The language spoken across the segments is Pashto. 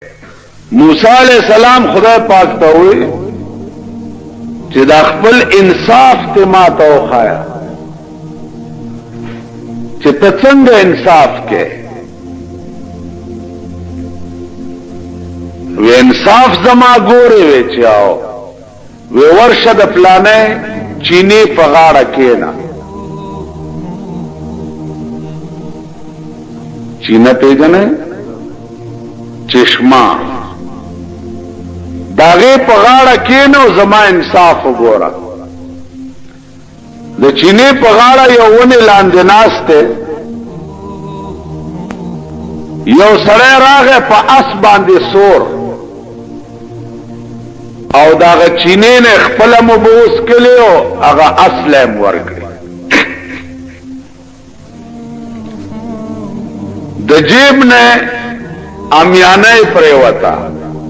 موسی علیہ السلام خدای پاک ته وی چې دا خپل انصاف ته ما ته وخایا چې ته څنګه انصاف کې وی انصاف زما ګورې وی چاو وی ورشه د پلانې چینی په غاړه کېنا چینه پیژنې چشمه داغه په غاړه کېنو زما انصاف وګوره د چینه په غاړه یو ونه لاندې ناشته یو سړی راغی په اس باندې سور او داغه چینه نه خپل مبوس کړو هغه اسلام ورکړي د جیب نه امیانه پریوتا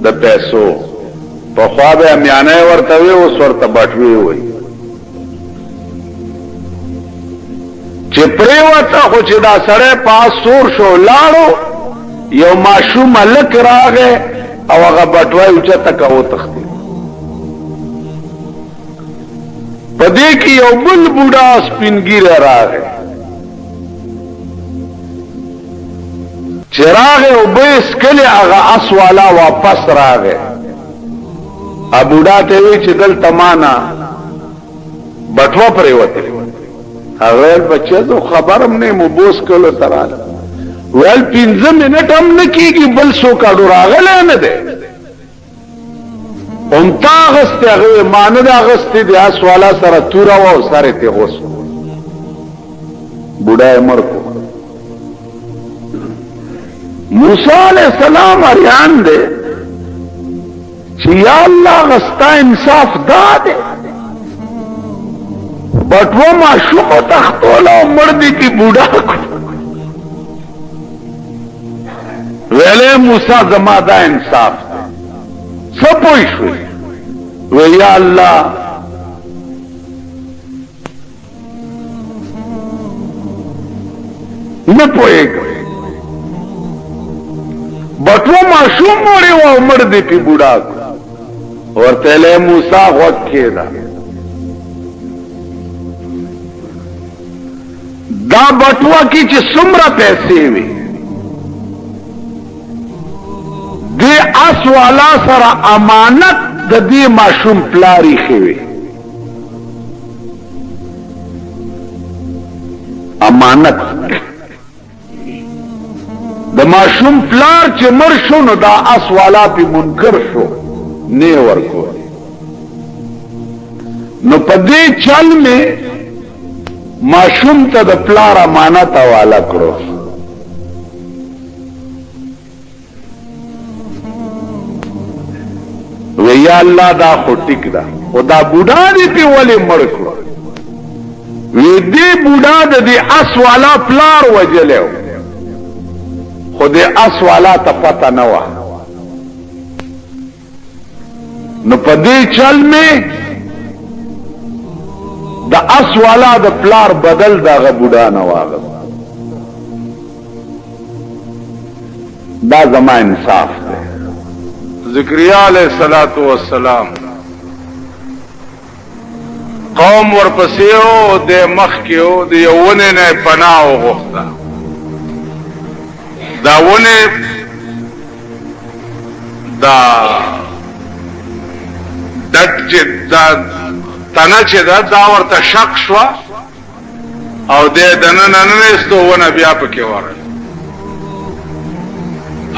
د پیسو په خوا به امیانه ورته وي اوس ورته بټوي وي چې پریوتا خو چې دا سړی پاس سور شو لاړو یو ماشوم ملک راغی او هغه بټوي اوچته کو تختی پدې کې یو بل بوډا سپینګیره راغی چراغ او بیس کلی هغه اس والا واپس راغی ابوډا ته وی چې دل تمانا بټوا پرې وته هغه بچو ته خبرم نه مبوس کولو تراله ول 15 منټ هم نه کیږي بل سو کاډو راغله نه ده اون تاغسته هغه مان ده اغسته د اس والا سره تورا و سره ته اوس بوډا مرکو موسی علیہ السلام اریان دے چې یا الله غستا انصاف داده بټو ما شو تختولا مردی کی بوډا ویلے موسی زما دا انصاف سب پوي شو و یا الله نه پويګ بټو معشوم موړي و عمر دې په بوډا ورته له موسی غوښکیدا دا بټوا کی چې څومره پیسې وي دې اس والا سره امانت د دې معشوم پلاری خوي امانت د ماشوم پلار چې مر شو نو دا اس والا په منکر شو نه ورکو نو په دې چل می ماشوم ته د پلار امانت حواله کړو ویا الله دا خو ټیک ده او دا بوډا دې په ولې مړ کړو وی دې بوډا د دې اس والا پلار وجلو خود اس والا تا پتا نوا نو پا دی چل میں دا اس والا دا پلار بدل دا غبودا نواغ دا زما انصاف دے ذکریہ علیہ السلام قوم ورپسیو دے مخ کیو دے یونے نے پناو غختا داونه دا دټ چې دا تنه چې دا ورته شک شو او دې دنه نن استوونه بیا پکې وره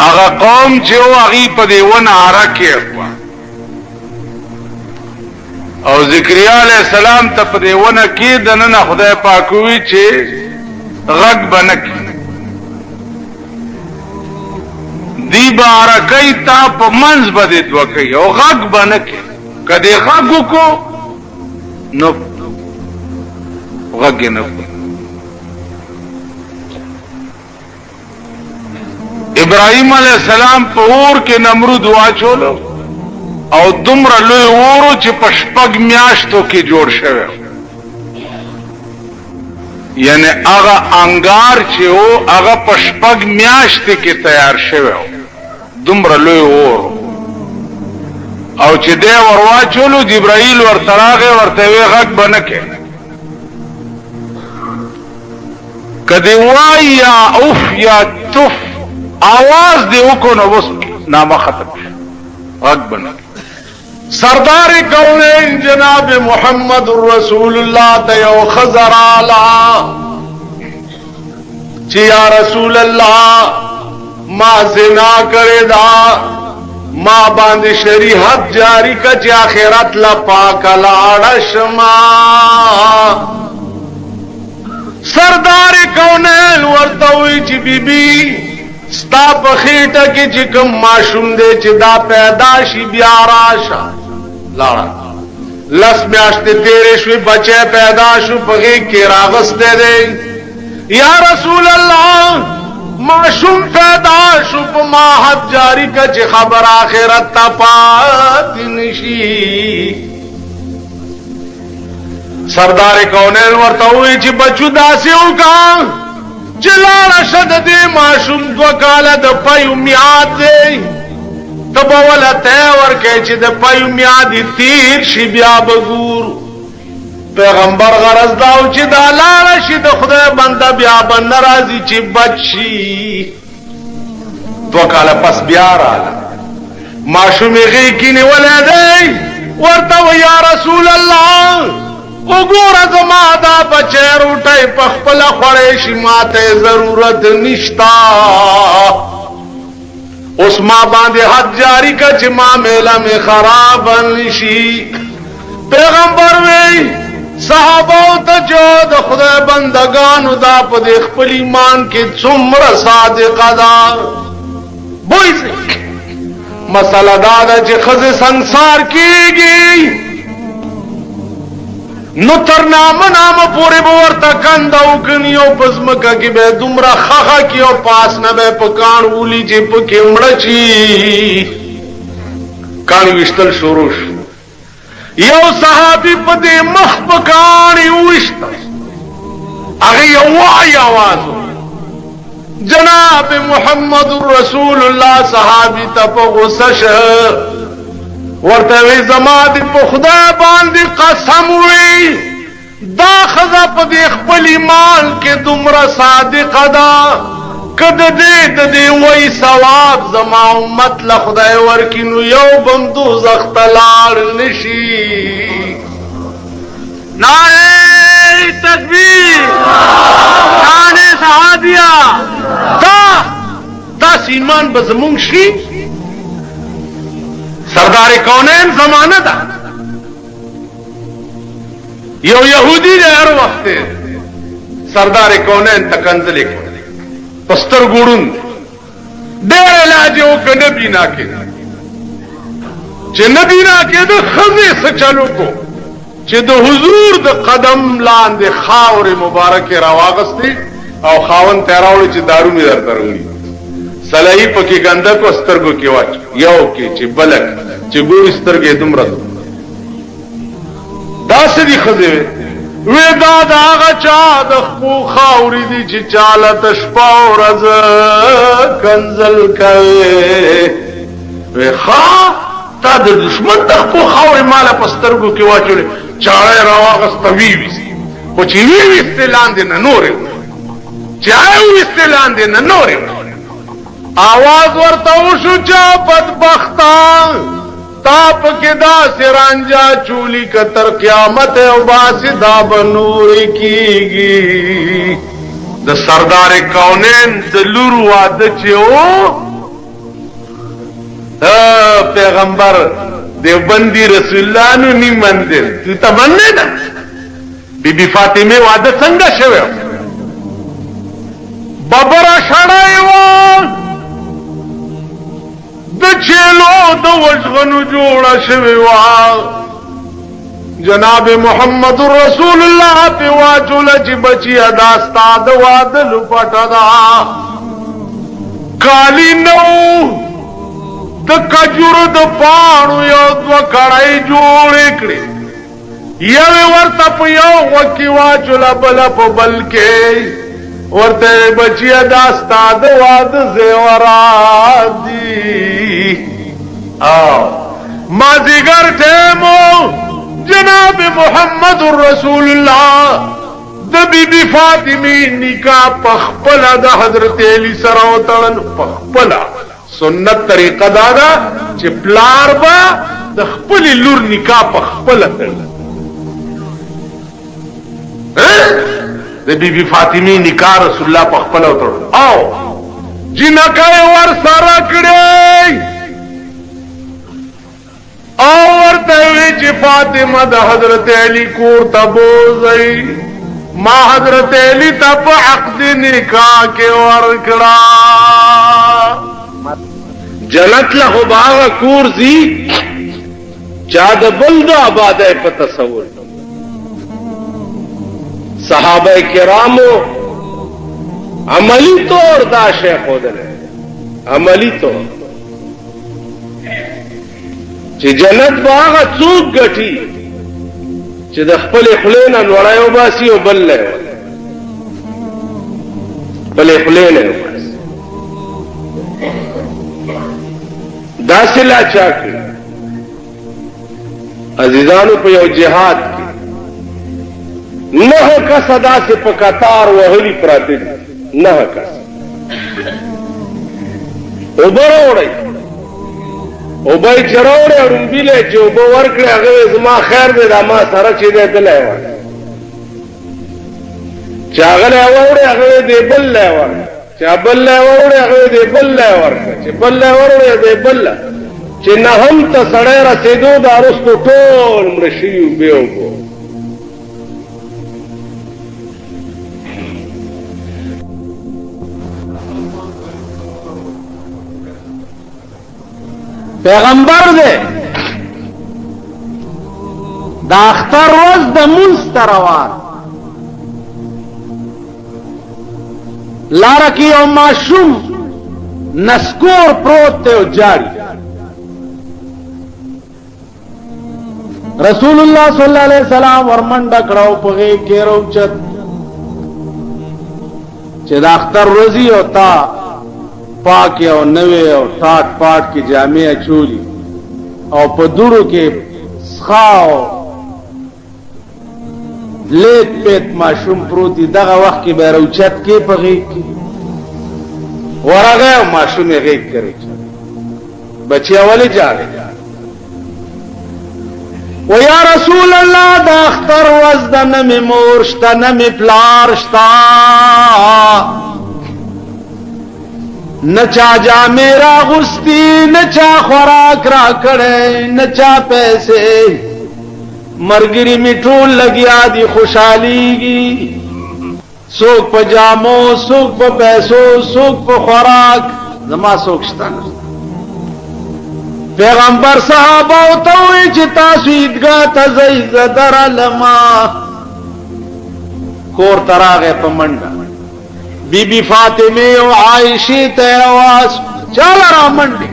هغه قوم چې هغه په دې ونه حرکه او ذکریا علیہ السلام ته په دې ونه کې دنه خدای پاک وی چې غږ بنک دی بارکی تا پا منز بدید وکی او غگ بنکی کدی غگو کو نو غگی نکو ابراہیم علیہ السلام پا اور کے نمرود واچولو او دمر لوی اورو چی پشپگ میاشتو کی جوڑ شوے یعنی اغا انگار چی ہو اغا پشپگ میاشتی کی تیار شوے ہو دومره لوی اور او چې دی ورواچولو جبرائیل ورته راغی ورته وی غږ به نه کې کدی وای یا اوف یا تف आवाज دی وکړو نو بس نامه ختم شو غږ به نه سردار کونین جناب محمد رسول الله ته یو خضر اعلی چې یا رسول الله ما زنا کړی دا ما باندې شریعت جاری کا چې آخرت لا پاک لاړ شما سردار کونین ورته وی چې بیبي ستا په خېټه کې چې کوم ماشوم دی چې دا پیدا شي بیا راشه لاړه لس میاشتې تیرې شوې بچی پیدا شو په غېږ کې راغستی دی یا رسول الله ماشوم پیدا شو په ما حد جاری کا چې خبر آخرت تا پاتې نشي سردار کونین ورته وی چې بچو داسې وکړه چې لاړه شه د دې ماشوم 2 کاله د پایو میاد دی ته به وله تی ورکوې چې د پایو میاد یې تیر شي بیا به ګورو پیغمبر غرض دا و چې دا لاړه شي د خدای بنده بیا به نه راځي چې بچ شي 2 کاله پس بیا راغله ماشوم یې غېږ کې نیولی دی ورته و یا رسول الله وګوره زما دا بچی روټۍ په خپله خوړی شي ما ته ضرورت نشتا اوس ما باندې حد جاری که چې ما میله مې خراب نشي پیغمبر وی صحابو ته جو د خدای بندگانو دا په دې خپل ایمان کې څومره صادقه ده بویسه مسله دا ده چې ښځې سنګسار کېږي نو تر نامه پورې به ورته کنده وکني او په ځمکه کې به دومره خخه کي او پاس نه به په کاڼ ولي چې پکې مړه شي کاڼ ویشتل شروع شو یو صحابي په دې مخ په کاڼي وویشته هغه یو وایي آواز جناب محمد رسول الله صحابي ته په غصه شه ورته وی زما دې په خدای باندې قسم وی دا ښځه په دې خپل ایمان کې دومره صادقه ده که د دې وی ثواب زما امت له خدای ورکي نو یو بم دوزخ ته لاړ نشي نعره تکبیر نعره صحابیه داسې ایمان به زمونږ شي سردار کونین زمانه ده یو یهودی دی هر وخت سردار کونین تکنزلی کو پستر ګورون ډېر علاج وکړ نه بینا کې چې نه بینا کې د ښځې څه چلو کو چې د حضور د قدم لاندې خاورې مبارکې راواغستې او خاوند ته راوړي چې دارو مې درته راوړي سلایي پکې ګنده کو سترګو کې واچ یو کې چې بلک چې ګوري سترګې دومره داسې دي ښځې وی دا د هغه چا د خپو خاورې دي چې چاله ته شپه ورځ کنځل کوې وی ښه تا د دشمن د خپو خاورې ماله په سترګو کې واچولې چاړه یې راواغسته ویویستې خو چې ویویستې لاندې نه نورې چې ویویستې لاندې نه نورې آواز ورته وشو چا بدبختان تا پکې داسې رانجا چولی که تر قیامت او باسې دا به نورې کېږي د سردار کونین د لور واده چې و پیغمبر دیوبندی رسول الله نو نیم منزل تو ته منې ده بی بی فاطمه واده څنګه شوی ببره شړی و د چیلو د وژغنو جوړه شوې وه جناب محمد رسول الله پې واچوله چې بچیه دا ستا د واده لپټه ده کالی نه د کجورو د پاڼو یو 2 کړۍ جوړې کړې یوې ورته په یو غوږ کې واچوله بله په بل کې ورته بچیا دا ستا د واده زیورات دي. او مازیګر ټیمو جناب محمد رسول الله د بی بی فاطمی نکاح پخپلا د حضرت علی سره وتړل. پخپلا سنت طریقه دا ده چې پلار با د خپل لور نکاح پخپلا تړل. د بی بی فاطمی نکاح رسول الله پخپلا وتړل او جنکه ور سره کړی او ورته وی چې فاطمه د حضرت علی کور ته بوځي. ما حضرت علی ته په عقد نکاح کې ورکړه. جنت له باغ کور زی چا د بل د آباده په تصور. صحابه کرامو عملی طور دا شیخ خودنه عملی طور چې جنت باغه څوک ګټي چې د خپل خلینه لوړای او باسي او بل له بل خلینه دا سلا چاکي. عزیزانو په یو جهاد کې نه کا صدا سے په قطار وهلي پراته دي. نه کا وبروړی او بای چروړې اړمبیلې چې وبو ورکړې هغه زما خیر دې دا ما سره چې دې دلای و چې هغه له وړې هغه دې بل له ور چې بل له وړې هغه دې بل له ور چې بل له وړې دې بل چې نه هم ته سړی رسیدو دا رستو ټول مرشي به وو. پیغمبر دے دا اختر روز دا منستروان لارکی او معشوم نسکور پروت تے او جاری. رسول اللہ صلی اللہ علیہ وسلم ورمنڈا کڑاو پغی کیرو چت چه دا اختر روزی ہوتا پاک او نوے او ٹاٹ پاٹ کی جامعہ چولی او په دوړو کې سخاو لیت پیت ماشوم پروتی. دغه وخت کې به روچت کې په غیږ کې ورغه او ماشوم یې غیږ کړی. بچیا ولې جاړي و یا رسول الله دا اختر وز د نمی مور شتا نمی پلار شتا نچا جا میرا غستی نچا خوراک را کڑے نچا پیسے مرگری مٹھول لگیا دی خوشحالی گی. سوک پا جامو سوک پا پیسو سوک پا خوراک زما سوک شتا. پیغمبر صحابہ توئی چتا سویدگاہ تزئی زدر علما کور تراغے پا منڈا. بی بی فاطمه او عائشی ته आवाज چل را منډي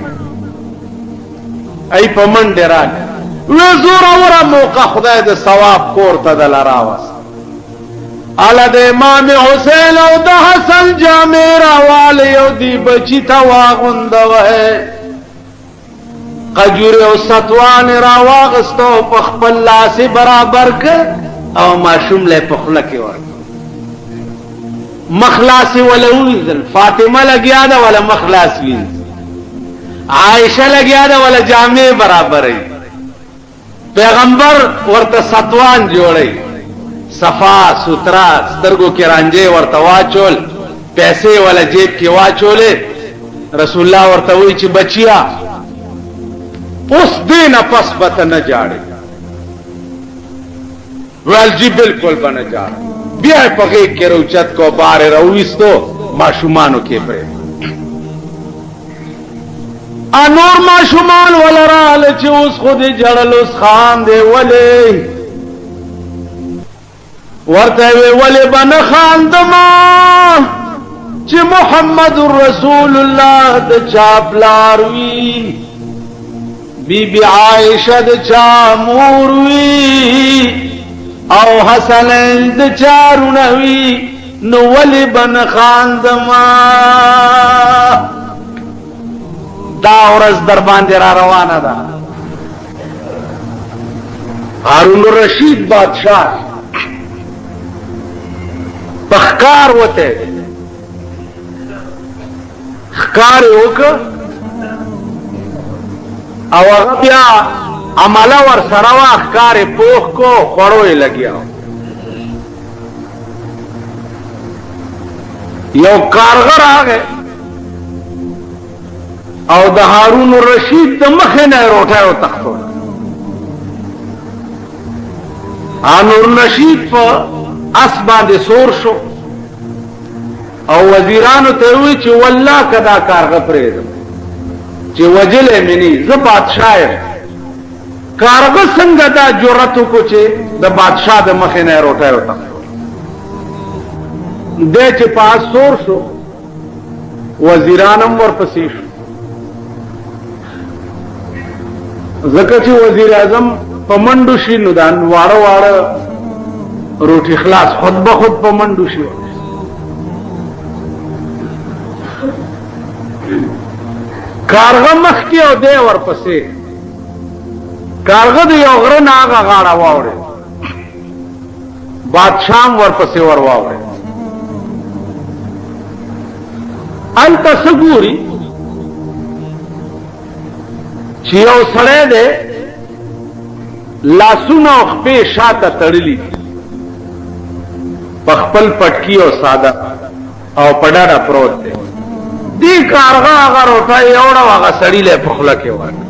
ای په منډه راغله و زور اورا موقع خدای د ثواب کور ته دل راوس. اله د امام حسین او د حسن جامع راواله یو دی بچی تا واغوندوه قجور او ستوان راواغستو په خپل لاس برابر ک او ماشوم له په خله کې ور مخلاص ولوزل. فاطمه لګیا ده ولا مخلاص وین. عائشہ لګیا ده ولا جامع برابر ای. پیغمبر ورته ستوان جوړی صفا سترا سترګو کې رانجه ورته واچول پیسې ولا جیب کې واچولې. رسول الله ورته وی چې بچیا اوس دینه پس بت نه جاړي. ول جی بالکل بنه جاړي. بیا په کې کروچت کو بار رويستو ماشومانو کې پرې انور ماشومان ولرال چې اوس خود جړل اوس خان دی ولې ورته ولې بن خان دما چې محمد رسول الله د چاپلار وی بی بی عائشہ د چا مور وی او حسن د چارونوی نو ولی بن خاندما دا ورځ در باندې را روانه ده. هارون الرشید بادشاہ پخکار وته خکار وکړه او هغه بیا عمله ور سره واخکار پوخ کو خړوي لګیا. یو کارغر راغی او د هارون الرشید د مخې نه روټه او تختو. هارون الرشید په اس باندې سور شو او وزیرانو ته وی چې والله کدا کارغه پرېږدم چې وجلې مني زه بادشاہ یم. کارغه څنګه دا جرأت وکړو چې د بادشاہ د مخې نه روټه او تختو. دې چې پاس سور شو وزیرانم ورپسې شو ځکه چې وزیر اعظم په منډو شي نو دا واړه واړه روټي خلاص خود به خود په منډو شي. کارغه مخکې او دی ورپسې. کارغه د یو غره نه هغه غاړه واوړې بادشاہ ورپسې ور واوړې. هلته څه ګوري چې یو سړی دی لاسونه او خپې شاته تړلي په خپل پټکي او ساده او په ډډه پروت دی. دې کارغه هغه روټه یوړه هغه سړي له په خوله کې ورکړه.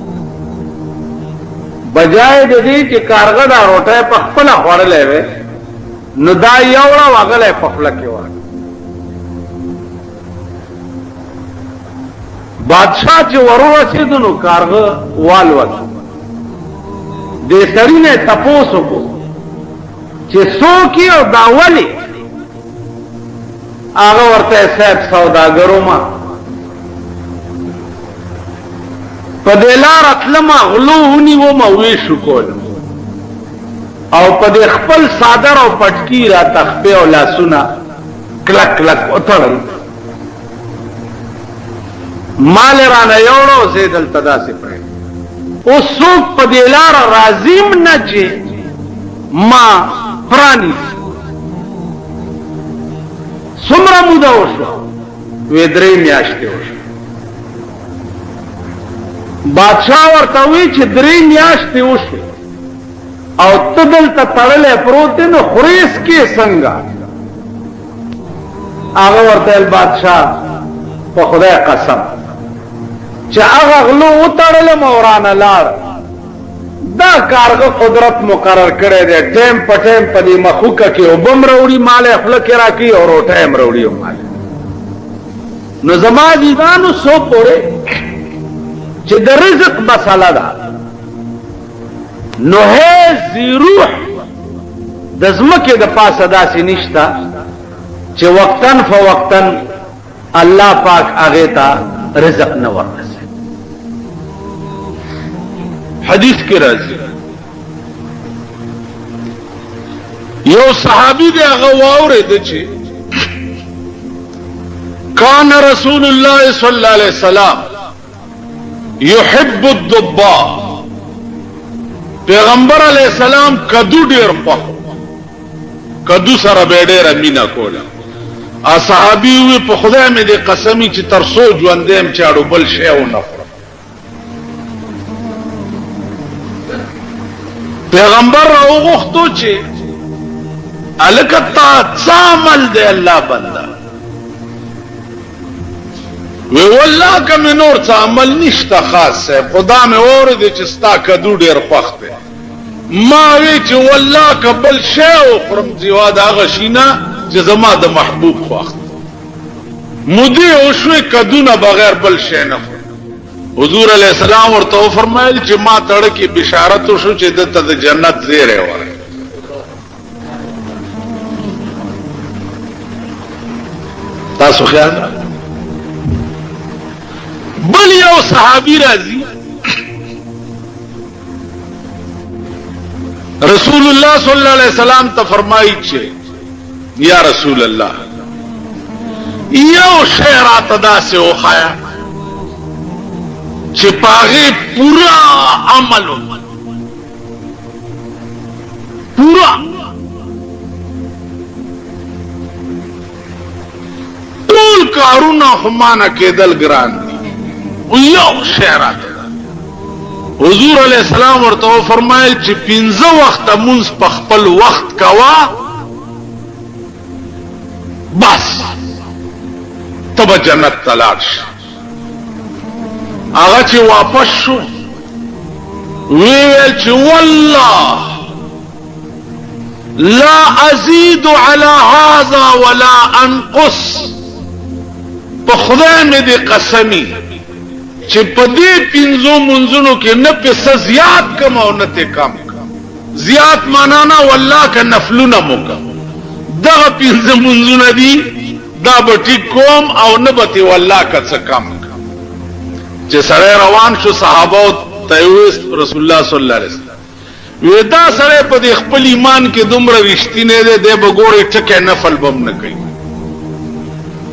بجای د دې چې کارغه دا روټه په خپله خوړلی وی نو دا یوړه هغه له په خوله کې ورکړه. بادشاہ چې ورورسېدو نو کارغه والوت. دې سړي نه تپوس وکړو چې څوک یې او دا ولې؟ هغه ورته صاحب سوداګرو ما په دې لاره تلمه غلو ونیومه ویشو کولم او په دې خپل صادر او پټکي راته خپې او لاسونه کلک کلک وتړل. مال رانه یوړو زه دلته داسې پرې اوس څوک په دې لاره راځیم نه چې ما پرانیست. څومره موده وشوه؟ وی 3 میاشتې وشوه. بادشاہ ورته وی چې 3 میاشتې وشوې او ته دلته تړلی پروت دی نو خورې څکې څنګه؟ هغه ورته ویل بادشاہ په خدای قسم چې هغه غلو وتړلم او رانه لاړ. دا کارغه قدرت مقرر کړی دی ټیم په ټیم په دې مخوکه کې اوبه م راوړي مال یې خوله کې راکوي او روټۍ م راوړي او مال. نو زما عزیزانو څو پورې چې د رزق مسله ده نو هیڅ روح د ځمکې د پاسه داسې نشته چې وقتاً فوقتاً الله پاک هغې ته رزق نه ورکړي. حدیث کې راځي یو صحابي دی هغه واورېد چې کان رسول الله صلی الله علیه وسلم یحب الضباء. پیغمبر علیہ السلام کدو ډیر خوښ کدو سره به ډیره مینا کوله. صحابي وی په خدای مې دې قسمی چې تر څو ژوندم چاړو بل شی و نه خورم. پیغمبر راوغوښتو چې الکه تا څه عمل دی الله بنده؟ وی والله که مې نور څه عمل نشته خاص صاحب خدا مې واورېدی چې ستا کدو ډېر خوښ دی. ما وی چې والله که بل شی وخورم سوا د هغه شي نه چې زما د محبوب خوښ دی. مودې وشوې کدونه بغیر بل شی نه خورم. حضور علیہ السلام ورته وفرمایل چې ما تړه کې بشارت وشو چې دته د جنت زیری ورکړي. تاسو خیال بل یو صحابی راځي رسول الله صلی الله علیه وسلم ته فرمایي چې یا رسول الله یو شی راته داسې وښایه چې په هغې پوره عمل پوره ټول کارونه خو مانه کېدل ګران دي یو شی راته حضور علیہ السلام ورته فرمایل چې 15 وخت مونږ په خپل وخت کوا بس تب جنت تلاش هغه چې واپس شو ویل چې والله لا ازيد على هذا ولا انقص په خدای مې دې قسمی چې په دې 15 منځونو کې نه پیسه زیات کم او نه ته کم زیات معنا نه والله که نفلونه موکا دغه 15 منځونه دي دا به ټیک کوم او نه به ته والله که څه کم چې سره روان شو صحابه ته رسول الله صلی الله علیه وسلم ودا سره په خپل ایمان کې دومره رښتینه ده د بګوري ټکه نفل بم نه کوي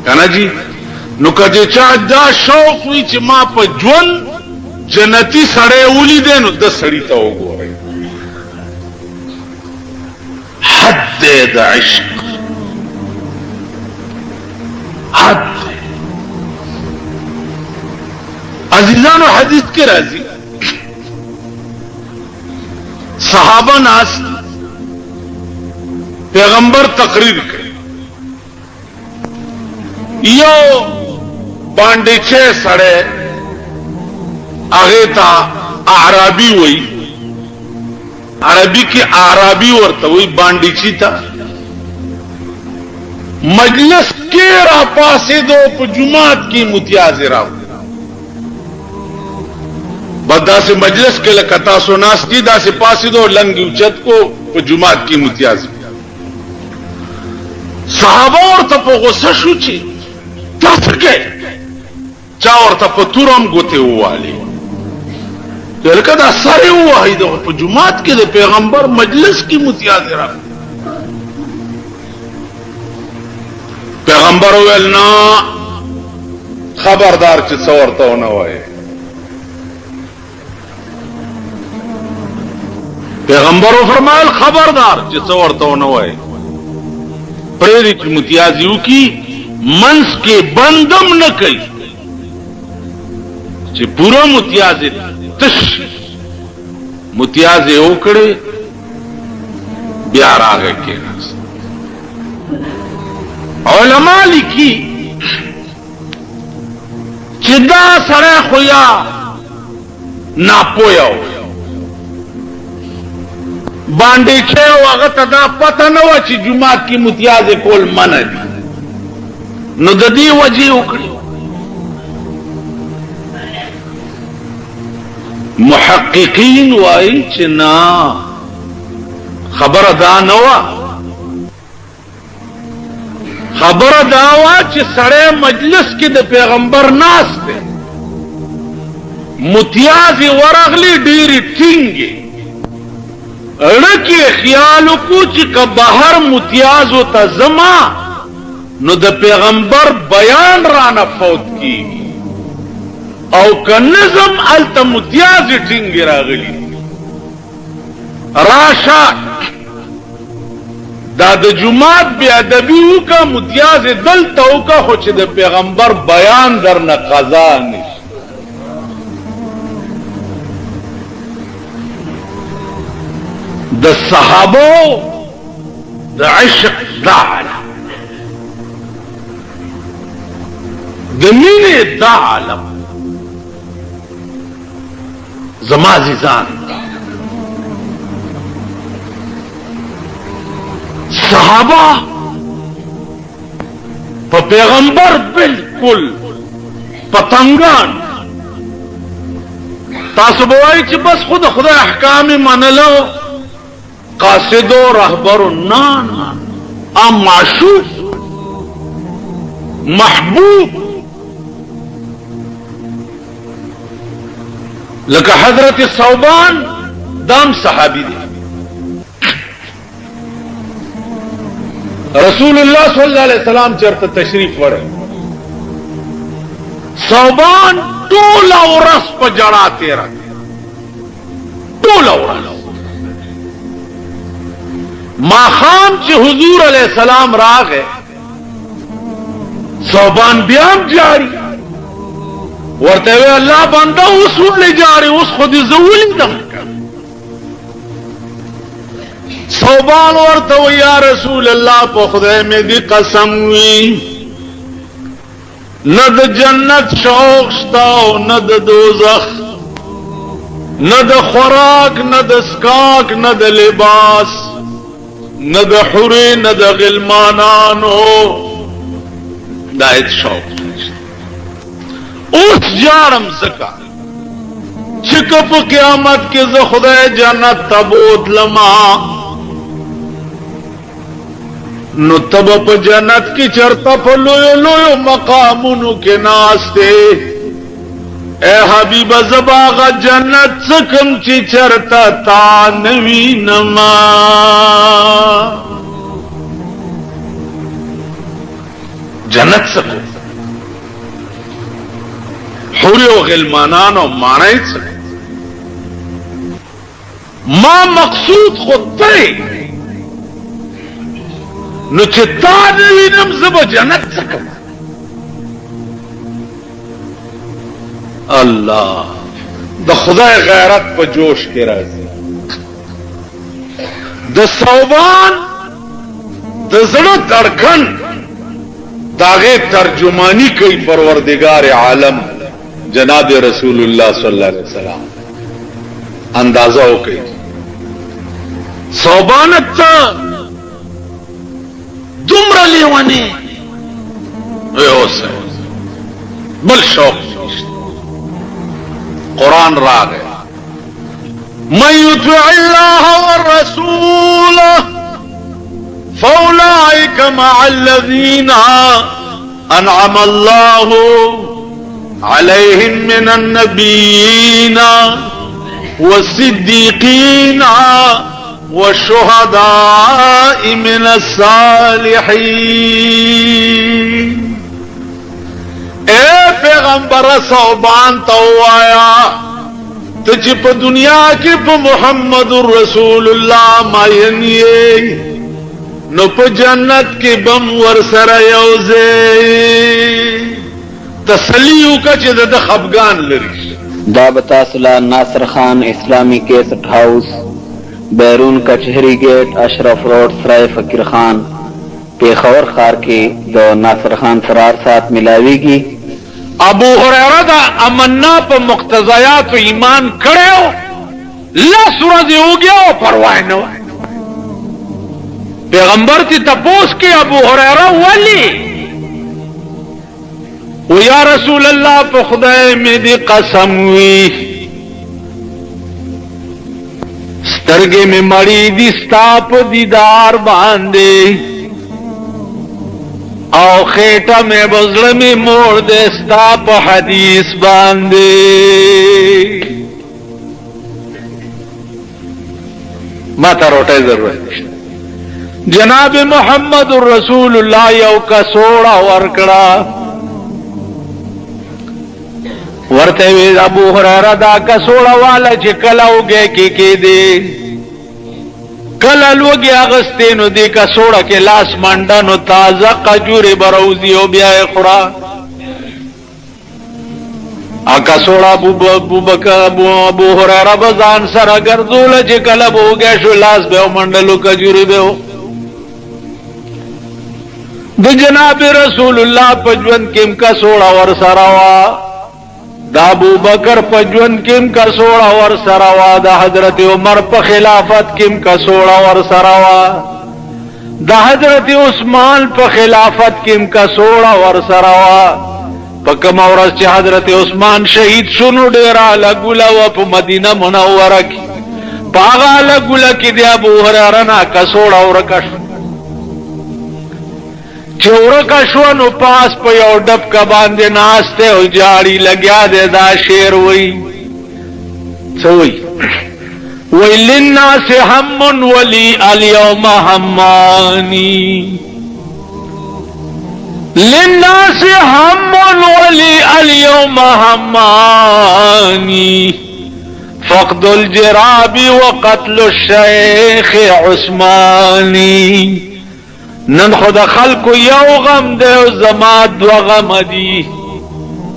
کنه جی نو کله چا دا شوق وي چې ما په ژوند جنتی سړی ولیدې نو د سړی ته وګورئ حد د عشق حد عزیزانو حدیث کې راځي صحابه ناس پیغمبر تقریر کوي یو باندې چې سړی هغه ته اعرابي وای عربي کې اعرابي ورته وای باندې چې تا مجلس کې را پاسې دو په جمعات کې متیاز راو بدا سے مجلس کې لکتا سو ناس دي دا سے پاسې دو لنګ اوچت کو په جمعات کې متیاز صحابه ورته په غوسه شو چې تاسو کې چا ورته په تورم ګوته والی دلته دا سره وای د په جمعات کې د پیغمبر مجلس کې متیاز را پیغمبر ویل نه خبردار چې څورته ونه وای پیغمبر فرمایل خبردار چې څورته ونه وای پرې چې متیاز یو کی منس کې بندم نه کوي چې پورا متیاز تش متیاز وکړي بیا راغی کې علماء لیکي چې دا سره خویا ناپویاو باندې چې هغه ته دا پته نه و چې جمعه کې متیاز کول منع دي نو د دې وجه وکړي محققین وایي چې نه خبره دا نه و خبره دا و چې سړی مجلس کې د پیغمبر ناست دی متیاز ورغلی ډېرې ټینګې اړکې خیال وکړو چې که بهر متیازو ته زما نو د پیغمبر بیان رانه فوت کیږي او که نظم الته متیاز ټینګې راغلي راشه دا د جمعات بیا ادبي وکړه متیاز دلته وکړه خو چې د پیغمبر بیان درنه قضا نشي د صحابو د عشق دا عالم د مینې دا عالم زما عزیزان صحابه په پیغمبر بالکل پتنګان تاسو به وایئ چې بس خود خدای احکام منلو قاصد و رهبر نه ام معشوق محبوب لکه حضرت ثوبان دام صحابی دی رسول الله صلی الله علیه وسلم چرته تشریف وړي صوبان ټول ورځ په جړا تیره ټول ورځ ماښام چې حضور علیہ السلام راغی صوبان بیا هم جاری ورته وی الله بنده اوس ولې جاری اوس خو دې زه ولیدم صوبان ورته وی یا رسول الله په خدای مې دې قسم وی نه د جنت شوق شته او نه د دوزخ نه د خوراک نه د سکاک نه د لباس نه د حورې نه د غلمانانو دا هیڅ شوق نشته اوس جاړم زکا چې که په قیامت کې زه خدای جنت ته بوتلما نو تب په جنت کې چرته په لویو لویو مقامونو کې ناسته اے حبیب زباغ جنت څکم چې چرته تا نوی نما جنت څکم حوری و غلمانان و مانای څکم ما مقصود خود ته نو چې تا نوینم زب جنت څکم الله د خدای غیرت په جوش کې راځي د صوبان د زړه دړکن داغه ترجمانی کوي پروردگار عالم جناب رسول الله صلی الله علیه وسلم اندازه وکړي صوبان ته دومره لیوانی اوسه بل شوق قرآن راغ من يطع الله والرسول فأولئك مع الذين أنعم الله عليهم من النبيين والصديقين والشهداء من الصالحين اے پیغمبر صوبان توایا تجھ پا دنیا کی پا محمد رسول اللہ مائنیے نو پا جنت کی بم ورسر یوزے تسلیو کا چیز دا خفگان لریش دا بتاسلا ناصر خان اسلامی کیسٹ ہاؤس بیرون کچہری گیٹ اشرف روڈ سرائے فقیر خان پیخور خار کے دو ناصر خان سرار ساتھ ملاوی گی ابو ہریرہ دا امنا پا مقتضیات و ایمان کڑے ہو لا سورج ہو گیا ہو پرواہ نہ ہو پیغمبر تی تپوس کی ابو ہریرہ ولی و یا رسول اللہ پا خدای میں دی قسم ہوئی سترگے میں مڑی دی ستاپ دیدار باندے او خیٹا میں بزر میں موڑ دے ستا پا حدیث باندے ما تا روٹے ضرورت جناب محمد الرسول اللہ یو کا سوڑا ورکڑا ورتے وی ابو ہریرہ دا کا سوڑا والا چکلاو گے کی دے کل لوگی اغستینو دی کا سوڑا کے لاس منڈانو تازہ قجوری بروزی ہو بیائے خورا آکا سوڑا ابو ہریرہ بزان سر گردولا چی کلب ہو گیا شو لاس بیو منڈلو قجوری بیو دی جناب رسول اللہ پجون کم کا سوڑا ورسروا دا ابو بکر پجون کم کا سوڑا ورسروا دا حضرت عمر پا خلافت کم کا سوڑا ورسروا دا حضرت عثمان پا خلافت کم کا سوڑا ورسروا پا کم ورس چی حضرت عثمان شہید شنو ڈیرا لگولا و پا مدینہ منورہ کی پاغا لگولا کی دی ابو ہریرہ کا سوڑا ورکش چورکا شونو پاس پا یو ڈب کا باندے ناستے ہو جاڑی لگیا دے دا شیر وئی سوئی وی للناس ہمن ولی الیوم ہمانی للناس هم ولي اليوم هماني فقد الجراب وقتل الشيخ عثماني نن خود خلق یو غم دے زما دو غم دی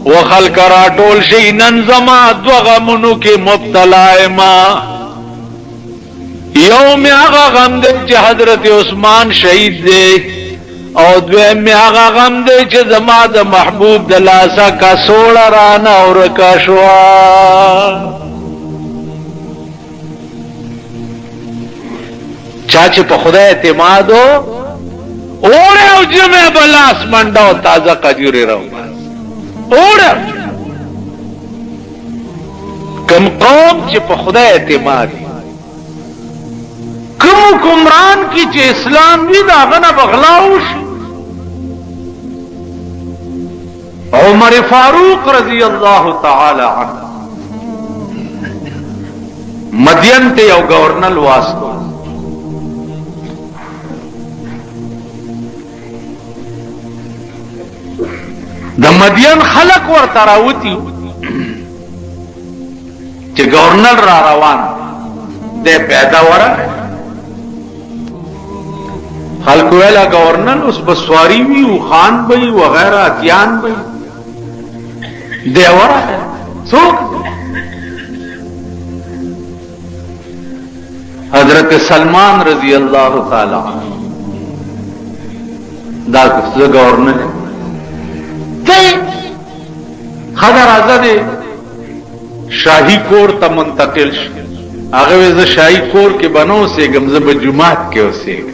و خلق را ټول شي نن زما دو غمونو کې مبتلا ما یو می هغه غم دے چې حضرت عثمان شهید دے او دویم می هغه غم دے چې زما د محبوب د لاسا کا سوړه رانا اور کا شوا چاچه په خدای اعتماد اوڑے او جمع بلاس منڈاو تازہ قجوری رو اوڑے کم قوم چی پا خدا اعتماد کم حکمران کی چی اسلام بھی دا غنا بغلاوش عمر فاروق رضی اللہ تعالی عنہ مدین تے یو گورنل واسطو د مدین خلق ور تراوتی چې گورنر را روان دے پیدا ورا خلق ویلا گورنر اس بسواری وی و خان بئی وغیرہ اتیان بئی دے ورا سوک حضرت سلمان رضی اللہ تعالی دا کس گورنر خدا راځه دې شاہی کور ته منتقل شو هغه زه شاہی کور کې بنو سیګم زه په جمعات کې اوسېږم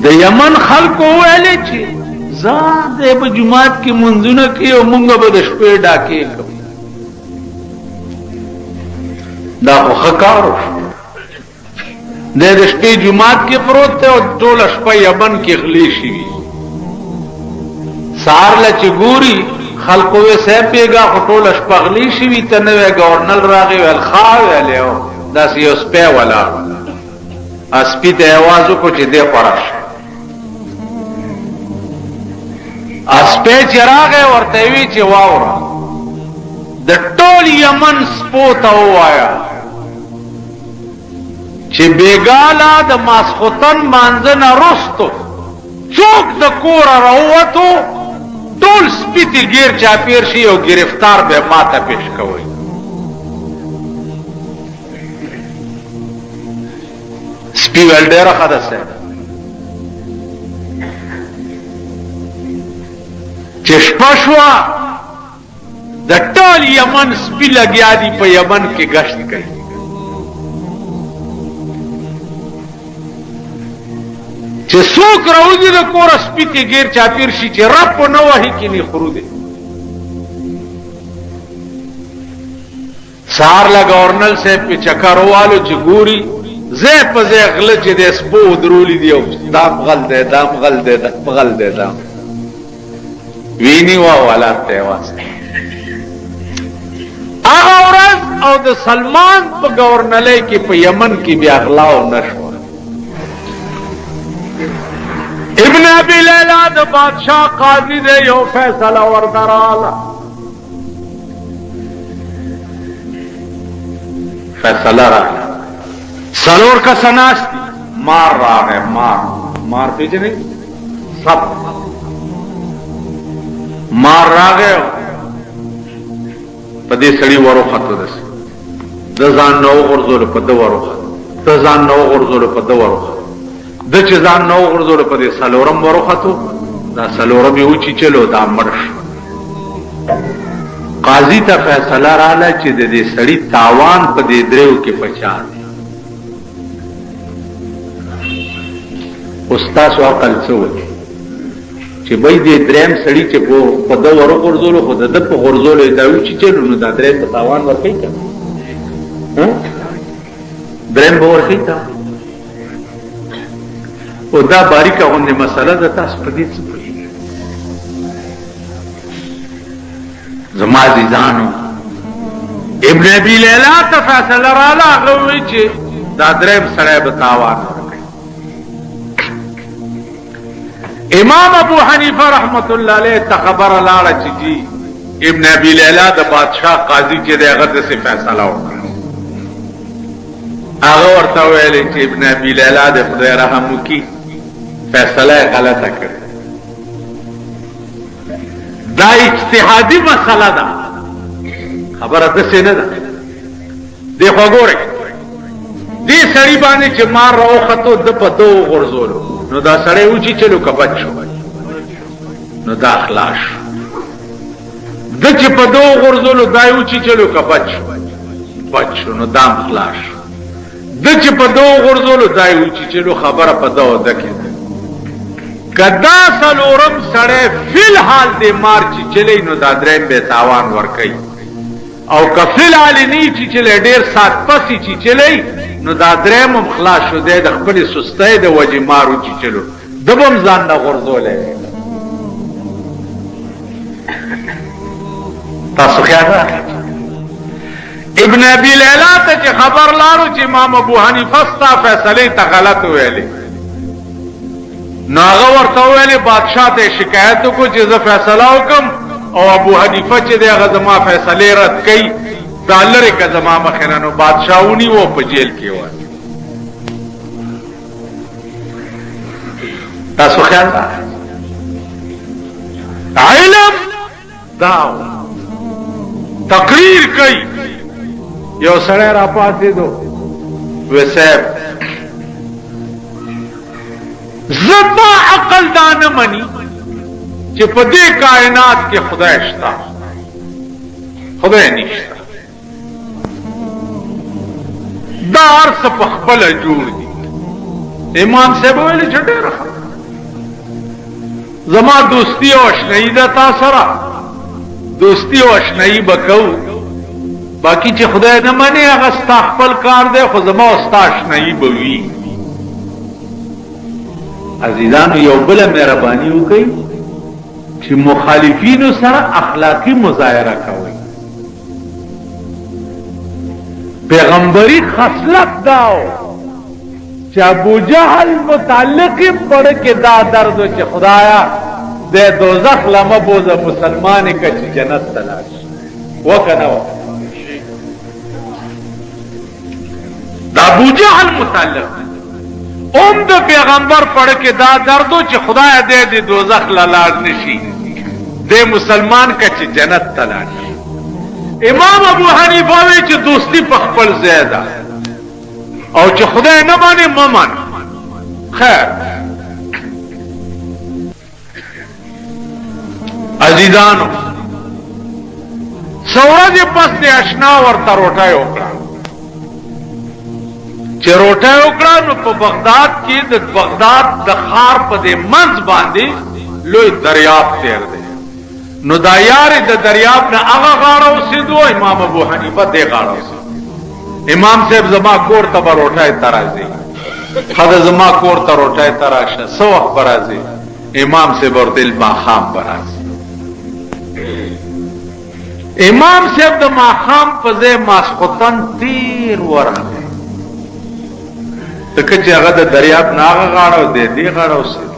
د یمن خلکو ویلې چې ځان دې په جمعات کې منځونه کې او مونږ به د شپې ډاکې کوو دا خو کارو د شپې جمعات کې پروت ته او ټول شپه یمن کې غلی شي سار لچ ګوري خلقو یې سه پیګه ټول شپه غلی شي ته نو گورنر راغی ول خاو له داس یو سپه ولا اسپی ته आवाज کو چې دې پرش اسپه چراغه ورته وی چې واورا د ټول یمن سپوتا وایا چې بیګالا د ماسختن مانځنه رستو څوک د کور راووتو ټول سپیتی گیر چاپیر شي او گرفتار به ماته پیش کوي سپی ول ډیره خداسه چې شپشوا د ټول یمن سپی لګیا دي په یمن کې گشت کوي چې څوک راوځي د کور سپیتی گیر چاپیر شي چې رب نه وਹੀ کې نه خرو دي سار لا گورنر صاحب په چکروالو چې ګوري زه په زه غل چې د سپو درولې دی او دام غل دی دام غل دی دام غل دی دام ویني وا والا ته واسه هغه ورځ او د سلمان په گورنرۍ کې په یمن کې بیا غلاو نشو ابن ابی لیلا د بادشاہ قاضی دے یو فیصلہ وردرالا فیصلہ رالا سلور کا سناستی مار راگے مار پیچھے نہیں سب مار راگے پدی سڑی ورو خطو دس دزان نو غرزول پد ورو خط دزان نو غرزول پد ورو خط د چې ځان نو غرزول په دې سلورم ورخته دا سلورم یو چې چلو دا مرش قاضي ته فیصله رااله چې د دې سړی تاوان په دې دریو کې پچار استاد عقل څو چې به دې دریم سړی چې په د ورو غرزول خو د په غرزول دا یو چې چلو نو دا درې په تاوان ورکې کړه دریم به ورکې تا او دا باریکه غونډه مسله ده تاسو په دې څه پوهیږئ زما عزیزانو ابن ابي ليلى ته فیصله رااله هغه وایي چې دا درېم سړی به تاوان ورکړي امام ابو حنیفه رحمت الله علیه ته خبره لاړه چې جی ابن ابي ليلى د بادشاہ قاضي چې دغه د څه فیصله وکړه هغه ورته ویل چې ابن ابي ليلى د خدای رحم وکي فیصله غلطه کړه دا اجتهادي مسله ده خبره ده څه نه ده دی خو ګوره دې سړی باندې چې مار راوخته د پدو غرزولو نو دا سړی و چې چلو کبد شو نو دا خلاص د چې پدو غرزولو دای و چې چلو کبد شو بد شو نو دام خلاص د چې پدو غرزولو دای و چې چلو خبره پدو دکې کدا سلورم سړی فل حال دې مار چې چلی نو دا دریم به تاوان ور کوي او کفل علنی چې چلی ډیر سات پسی چې چلی نو دا دریم هم خلاص شو دی د خپل سستۍ د وجې مارو چې چلو دبم ځان نه غورځولی تاسو خیال ابن ابي ليلى ته چې خبر لاړو چې امام ابو حنیفه ستا فیصلې ته غلط ویلې نو هغه ورته ویلې بادشاہ ته شکایت وکړو چې زه فیصله وکم او ابو حنیفه چې دی هغه زما فیصلې رد کوي دا لرې که زما مخې نه نو بادشاه ونیو په جیل کې وای تاسو خیال علم داو تقریر کوي یو سړی را پاتېدو وی صاحب زما عقل دا نه مني چې په دې کائنات کې خدای شته خدای نشته دا ارس په خپل جوړ دي امام صاحب ویل چې ډېر زما دوستی او آشنایی ده تا سره دوستی او آشنایی وکړو باقی چې خدای نه مانی هغه ستا خپل کار دی خو زما او ستا آشنایی به وي عزیزانو یو بله مهرباني وکړئ چې مخالفینو سره اخلاقی مظاهره کوي پیغمبری خصلت داو چې ابو جهل متعلق پڑھ کے دا درد چې خدایا دے دوزخ لمه بوزه مسلمان کا چې جنت تلاش وکنه دا ابو جهل متعلق د پیغمبر پڑھ کے دا دردو چې خدایا دے دوزخ لاړ نشي دے مسلمان کا چې جنت تلاش امام ابو حنیفه وی چې دوستی په خپل ځای ده او چې خدای نه باندې ممن خیر عزیزانو سورج پس د اشنا ورته روټای وکړه چې روټای وکړه نو په بغداد کې د بغداد د خار په دې منځ باندې لوی دریاب تیر دی نو دا یار د دریاب نه هغه غاړه اوسېدو امام ابو حنیفه دې غاړه اوسېدو امام صاحب زما کور ته روټای ترازی خدای زما کور ته روټای تراشه سو وخت برازي امام صاحب ورته الماخام برازي امام صاحب د ماخام په ځای ماسختن تیر ورغله تکه چې هغه د دریاب نه هغه غاړه دې غاړه اوسېدو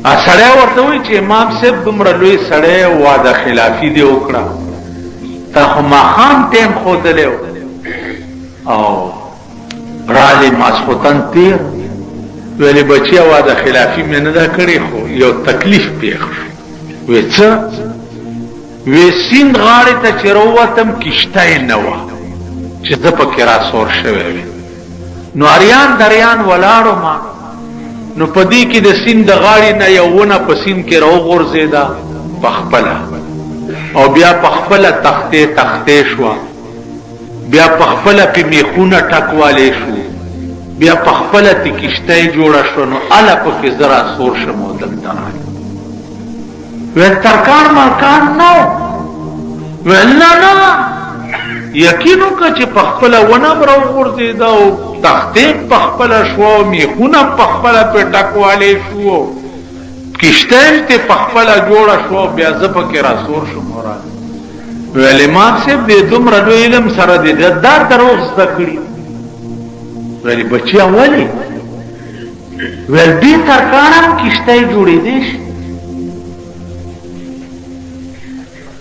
سړی ورته وی چې امام صاحب دومره لوی سړی واده خلافی دی وکړه ته خو ماخام ټیم ښودلی او رالی ماسختن تیر ویلی بچی واده خلافی مې نه ده کړې خو یو تکلیف پیښ شو وی څه وی سیند غاړې ته چې راووتم کشته یې نه وه چې زه پکې راسور شوی وی نو اریان دریان ولاړو ما نو پدې کې د سیند د غاړې نه یو ونه په سیند کې راوغورځېده پخپله او بیا پخپله تختې شوه بیا پخپله پې میخونه ټکوالی شو بیا پخپله تی کشته جوړه شو نو اله پکې زه راسور شم او دلته راغلم ویل ترکان ملکان نو ویل نه یقین وکړه چې پخپله ونه م راوغورځېده او تختې پخپله شوه او میخونه پخپله پې ټکوالی شو کشته یې تې پخپله جوړه شوه بیا زه پکې راسور شم او راغلم ویل امام صاحب دې دومره لوی علم سره دې دا دروغ زده کړي ویل بچیا ولې ویل دې ترکاڼه کشته جوړېدی شي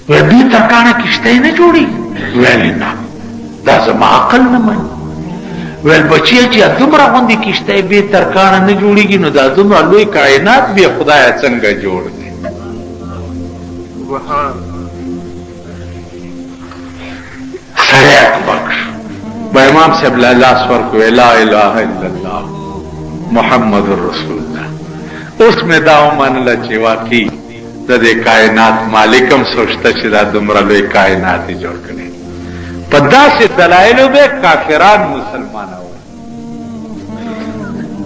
ویل دې ترکاڼه کشته نه جوړېږي ویل نه دا زما عقل نه مني ویل بچیه چې دومره غوندې کشته بې ترکاڼه نه جوړېږي نو دا دومره لوی کائنات بې خدایه څنګه جوړ دی سړی اکبک شو با امام صاحب له لاس ورکړو لا اله الا الله محمد رسول الله اوس مې دا ومنله چې واقعي د دې کائنات مالکم سوچته چې دا دومره لوی کائنات یې جوړ کړی په داسې دلایلو به کافران مسلمانان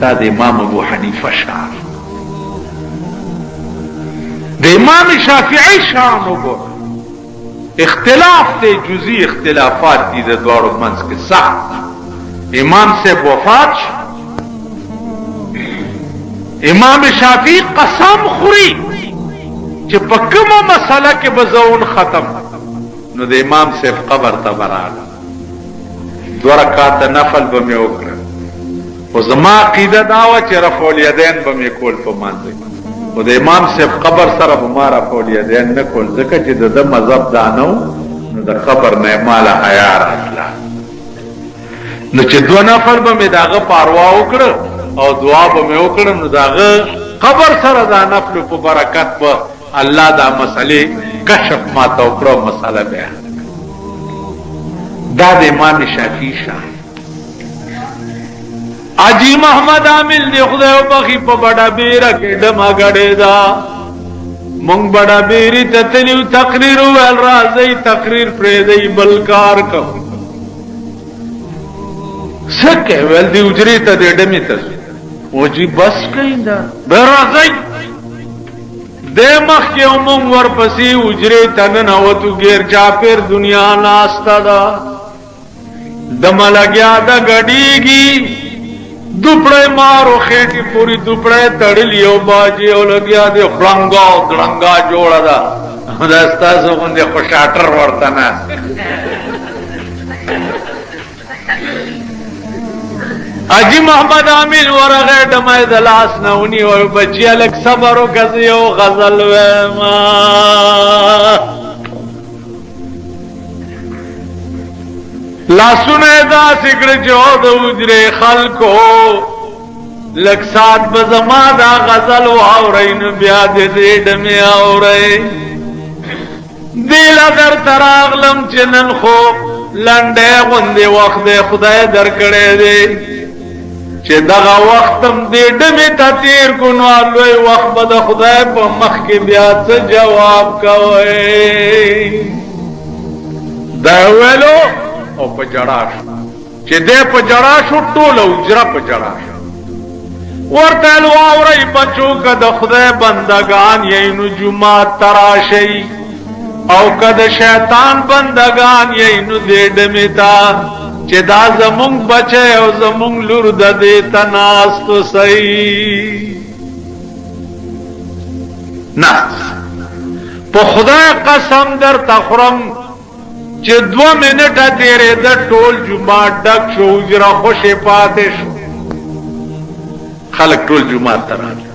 دا د امام ابو حنیفه شان د امام شافعی شان وګور اختلاف ته جزئی اختلافات دي د دوړو منځ کې سخت امام سے وفات شو امام شافعی قسم خوري چې په کومه مسله کې بزون ختم نو د امام صاحب قبر ته براله 2 رکعات نفل به مې وکړه او زما عقیده دا وه چې رفع الیدین به مې کول په مانځه خو د امام صاحب قبر سره به ما رفع الیدین نه کول ځکه چې د ده مذهب دا نه و نو د قبر نه یې ماله حیا راتله نو چې 2 نفل به مې د هغه پاروا وکړه او دعا به مې وکړه نو د هغه قبر سره دا نفلو په برکت به الله دا مسئلے کشف ما توقع مسئلہ بیان دا د امام شافعی شان اجی محمد عامل دی خدای بخی په بڑا بیره کې ډما غړې دا مونږ بڑا بیری ته تلیو تقریر ول راځي تقریر پرې دی بلکار کو سکه ول دی اجری ته ډمې ته او جی بس کیندا به راځي د مخ کې عموم ورپسې اجری تنن او تو غیر چاپیر دنیا ناستا دا دم لګیا دا غډیږي دوپړې مارو خېټي پوری دوپړې تړلی او باجی او لګیا دې خړنګا غړنګا جوړا دا داستا باندې خوشاټر ورته نه اجی محمد عامل ورغه دمای دلاس نونی او بچی الک صبر او غزي او غزل وما لا سنے دا سکڑ جو دو اجرے خلقو لک سات بزما دا غزل واورین بیا دے ڈمی آورے دیل در تراغلم چنن خو لنڈے غندے وقت دے خدای در کڑے دے چه دغا وقتم دے ڈمی تا تیر کنو آلوی وقت بدا خدای پا مخ کی بیات سے جواب کوئے داویلو او په جړا شو چې دې په جړا شو ټول اجره په جړا شو ورته واوري بچو کده خدای بندگان یې نجومات تراشي او کده شیطان بندگان یې نو دې دمتا چې دا زمونږ بچي او زمونږ لور د دې تناست صحیح نه په خدای قسم در تخرم چې 2 منټه تیرې د ټول جمعه ډک شو اجره خوشې پاتې شو خلک ټول جمعه ته راغلل